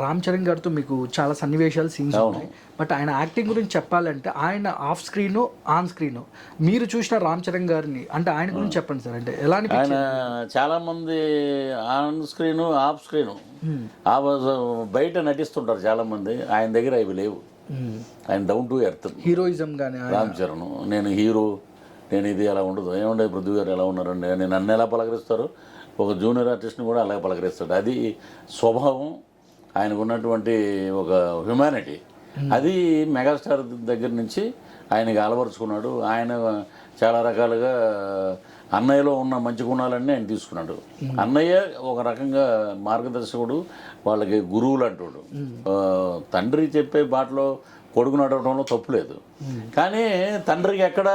రామ్ చరణ్ గారితో మీకు చాలా సన్నివేశాలు సీన్స్ ఉన్నాయి, బట్ ఆయన యాక్టింగ్ గురించి చెప్పాలంటే ఆయన ఆఫ్ స్క్రీన్ ఆన్ స్క్రీన్ మీరు చూసిన రామ్ చరణ్ గారిని అంటే ఆయన గురించి చెప్పండి సార్. అంటే ఎలా ఆయన చాలా మంది ఆన్ స్క్రీను ఆఫ్ స్క్రీను బయట నటిస్తుంటారు చాలా మంది, ఆయన దగ్గర అవి లేవు. ఆయన డౌన్ టు ఎర్త్ హీరోయిజం కానీ రామ్ చరణ్. నేను హీరో, నేను ఇది అలా ఉండదు. ఏమంటే పృథ్వీ గారు ఎలా ఉన్నారండి, నేను నన్ను ఎలా పలకరిస్తారు, ఒక జూనియర్ ఆర్టిస్ట్ని కూడా అలాగే పలకరిస్తాడు. అది స్వభావం, ఆయనకు ఉన్నటువంటి ఒక హ్యుమానిటీ. అది మెగాస్టార్ దగ్గర నుంచి ఆయనకి అలవరుచుకున్నాడు. ఆయన చాలా రకాలుగా అన్నయ్యలో ఉన్న మంచి గుణాలన్నీ ఆయన తీసుకున్నాడు. అన్నయ్య ఒక రకంగా మార్గదర్శకుడు, వాళ్ళకి గురువులు అంటాడు. తండ్రి చెప్పే బాటలో కొడుకు నడవడంలో తప్పులేదు, కానీ తండ్రికి ఎక్కడ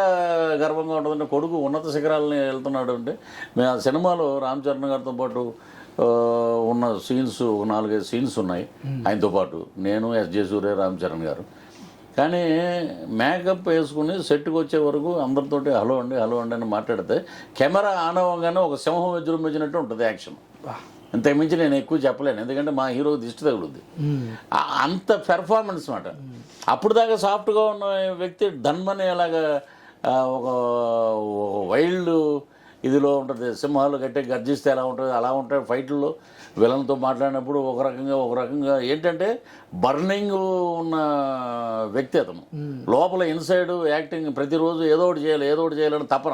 గర్వంగా ఉంటుందంటే కొడుకు ఉన్నత శిఖరాలని వెళ్తున్నాడు అంటే. మేము ఆ సినిమాలో రామ్ చరణ్ గారితో పాటు ఉన్న సీన్స్ 4-5 సీన్స్ ఉన్నాయి ఆయనతో పాటు, నేను ఎస్జే సూర్య, రామ్ చరణ్ గారు. కానీ మేకప్ వేసుకుని సెట్కి వచ్చే వరకు అందరితోటి హలో అండి అని మాట్లాడితే కెమెరా ఆన్ అవ్వగానే ఒక సింహం విజృంభించినట్టు ఉంటుంది యాక్షన్. అంతకుమించి నేను ఎక్కువ చెప్పలేను, ఎందుకంటే మా హీరో దిష్టి తగులుద్ది. అంత పెర్ఫార్మెన్స్ మాట. అప్పుడు దాకా సాఫ్ట్గా ఉన్న వ్యక్తి ధన్మని ఎలాగా ఒక వైల్డ్ ఇదిలో ఉంటుంది, సింహాలు గట్టి గర్జిస్తే ఎలా ఉంటుంది అలా ఉంటాయి. ఫైట్లలో విలన్తో మాట్లాడినప్పుడు ఒక రకంగా ఏంటంటే బర్నింగ్ ఉన్న వ్యక్తి అతను. లోపల ఇన్సైడ్ యాక్టింగ్ ప్రతిరోజు ఏదో ఒకటి చేయాలని తపన.